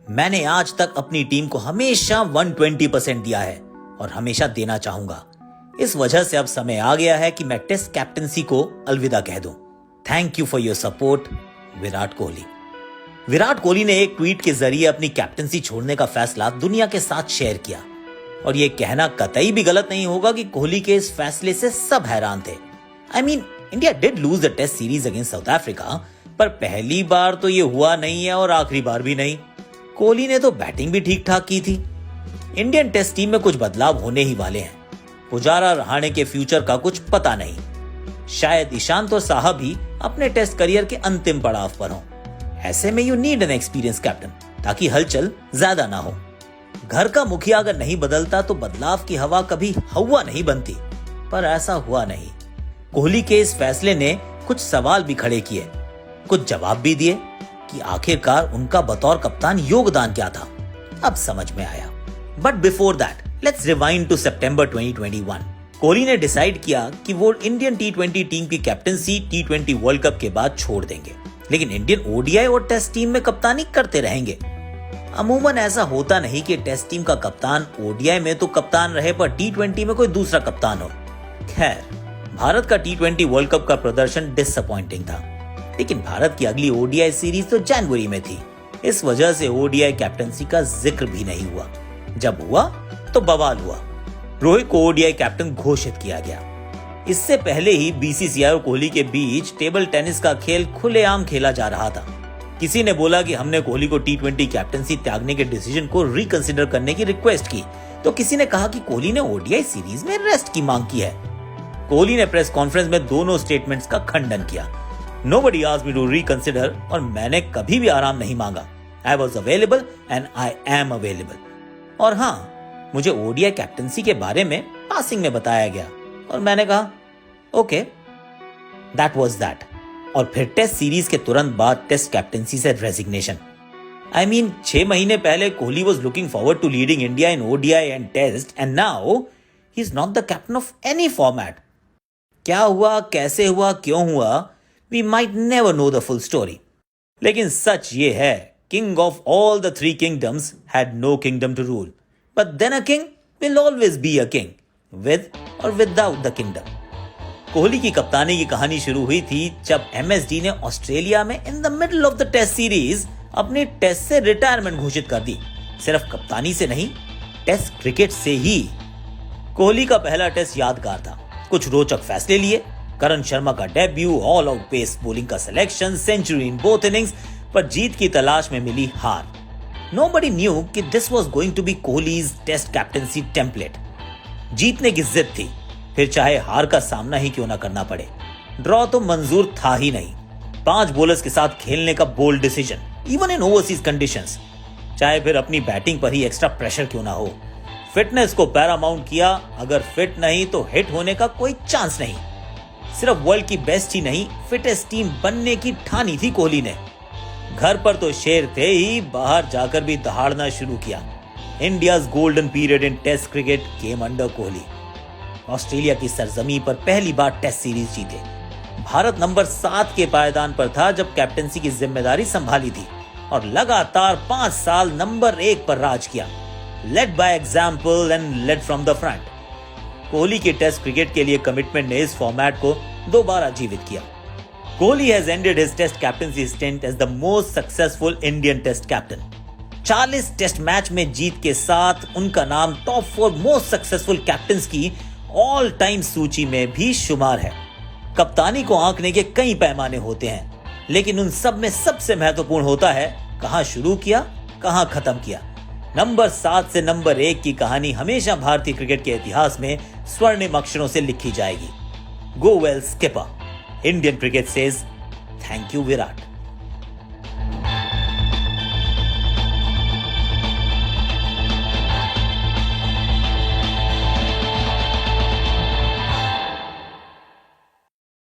मैंने आज तक अपनी टीम को हमेशा 120% दिया है और हमेशा देना चाहूंगा। इस वजह से अब समय आ गया है कि मैं टेस्ट कैप्टनसी को अलविदा कह दूं। Thank you for your support, Virat Kohli. Virat Kohli ने एक ट्वीट के जरिए अपनी कैप्टनसी छोड़ने का फैसला दुनिया के साथ शेयर किया और यह कहना कतई भी गलत नहीं होगा कि कोहली के इस फैसले से सब हैरान थे। India did lose the test series against South Africa, पर पहली बार तो ये हुआ नहीं है और आखिरी बार भी नहीं। कोहली ने तो बैटिंग भी ठीक ठाक की थी। इंडियन टेस्ट टीम में कुछ बदलाव होने ही वाले हैं। पुजारा रहाणे के फ्यूचर का कुछ पता नहीं। शायद ईशांत और साहा भी अपने टेस्ट करियर के अंतिम पड़ाव पर हों। ऐसे में you need an experience captain ताकि हलचल ज्यादा ना हो। घर का मुखिया अगर नहीं बदलता तो बदलाव की हवा कभी हवा नहीं बनती, पर ऐसा हुआ नहीं। कोहली के इस फैसले ने कुछ सवाल भी खड़े किए, कुछ जवाब भी दिए कि आखिरकार उनका बतौर कप्तान योगदान क्या था। अब समझ में आया। But before that let's rewind to September 2021। Kohli ने डिसाइड किया कि वो इंडियन टी20 टीम की कैप्टनसी टी20 वर्ल्ड कप के बाद छोड़ देंगे, लेकिन इंडियन ओडीआई और टेस्ट टीम में कप्तानी करते रहेंगे। अमूमन ऐसा होता नहीं कि टेस्ट टीम का कप्तान ओडीआई में तो कप्तान रहे पर टी20 में कोई दूसरा कप्तान हो। खैर, भारत का टी20 वर्ल्ड कप का प्रदर्शन डिसअपॉइंटिंग था, लेकिन भारत की अगली ओडीआई सीरीज तो जनवरी में थी। इस वजह से ओडीआई कैप्टनसी का जिक्र भी नहीं हुआ। जब हुआ तो बवाल हुआ। रोहित को ओडीआई कैप्टन घोषित किया गया। इससे पहले ही बीसीसीआई और कोहली के बीच टेबल टेनिस का खेल खुलेआम खेला जा रहा था। किसी ने बोला कि हमने कोहली को टी20 कैप्टनसी त्यागने के डिसीजन को रिकंसिडर करने की रिक्वेस्ट की, तो किसी ने कहा कि कोहली ने ओडीआई सीरीज में रेस्ट की मांग की है। कोहली ने प्रेस कॉन्फ्रेंस में दोनों स्टेटमेंट्स का खंडन किया। Nobody asked me to reconsider और मैंने कभी भी आराम नहीं मांगा। I was available and I am available। और हाँ, मुझे ओडीआई कैप्टनसी के बारे में पासिंग में बताया गया और मैंने कहा ओके, दैट वाज दैट। और फिर टेस्ट सीरीज के तुरंत बाद टेस्ट कैप्टनसी से रेजिग्नेशन। 6 महीने पहले Kohli was looking forward to leading India in ODI and Test and now he is not the captain of any format। क्या हुआ, कैसे हुआ, क्यों हुआ, we might never know the full story। लेकिन सच ये है, king of all the 3 kingdoms had no kingdom to rule, but then a king will always be a king, with or without the kingdom। Kohli की कप्तानी की कहानी शुरू हुई थी जब एमएसडी ने ऑस्ट्रेलिया में in the middle of the test series अपनी टेस्ट से रिटायरमेंट घोषित कर दी। सिर्फ कप्तानी से नहीं, टेस्ट क्रिकेट से ही। कोहली का पहला टेस्ट यादगार था। कुछ रोचक फैसले लिए, करण शर्मा का debut, all out pace bowling का selection, century in both innings, पर जीत की तलाश में मिली हार। Nobody knew कि this was going to be Kohli's test captaincy template. जीतने की जिद थी, फिर चाहे हार का सामना ही क्यों ना करना पड़े। ड्रॉ तो मंजूर था ही नहीं। 5 बॉलर्स के साथ खेलने का bold decision, even in overseas conditions, चाहे फिर अपनी बैटिंग पर ही एक्स्ट्रा प्रेशर क्यों ना हो। फिटनेस को पैरामाउंट किया, अगर फिट नहीं तो हिट होने का कोई चांस नहीं। सिर्फ वर्ल्ड की बेस्ट ही नहीं, फिटेस्ट टीम बनने की ठानी थी कोहली ने। घर पर तो शेर थे ही, बाहर जाकर भी दहाड़ना शुरू किया। India's golden period in test cricket came under Kohli. Australia की सरजमी पर पहली बार टेस्ट सीरीज जीते। भारत नंबर 7 के पायदान पर था जब कैप्टनसी की जिम्मेदारी संभाली थी और लगातार 5 साल नंबर 1 पर राज किया। Led by example and led from the front. Kohli की टेस्ट क्रिकेट के लिए कमिटमेंट ने इस फॉर्मेट को दोबारा जीवित किया। Kohli has ended his test captaincy stint as the most successful Indian test captain. 40 test match में जीत के साथ उनका नाम टॉप 4 मोस्ट सक्सेसफुल कैप्टन्स की ऑल टाइम सूची में भी शुमार है। कप्तानी को आंकने के कई पैमाने होते हैं, लेकिन उन सब में सबसे महत्वपूर्ण होता है कहां शुरू किया, कहां खत्म किया। नंबर 7 से नंबर 1 की कहानी हमेशा भारतीय क्रिकेट के इतिहास में स्वर्णिम अक्षरों से लिखी जाएगी। Go well skipper. Indian cricket says thank you Virat.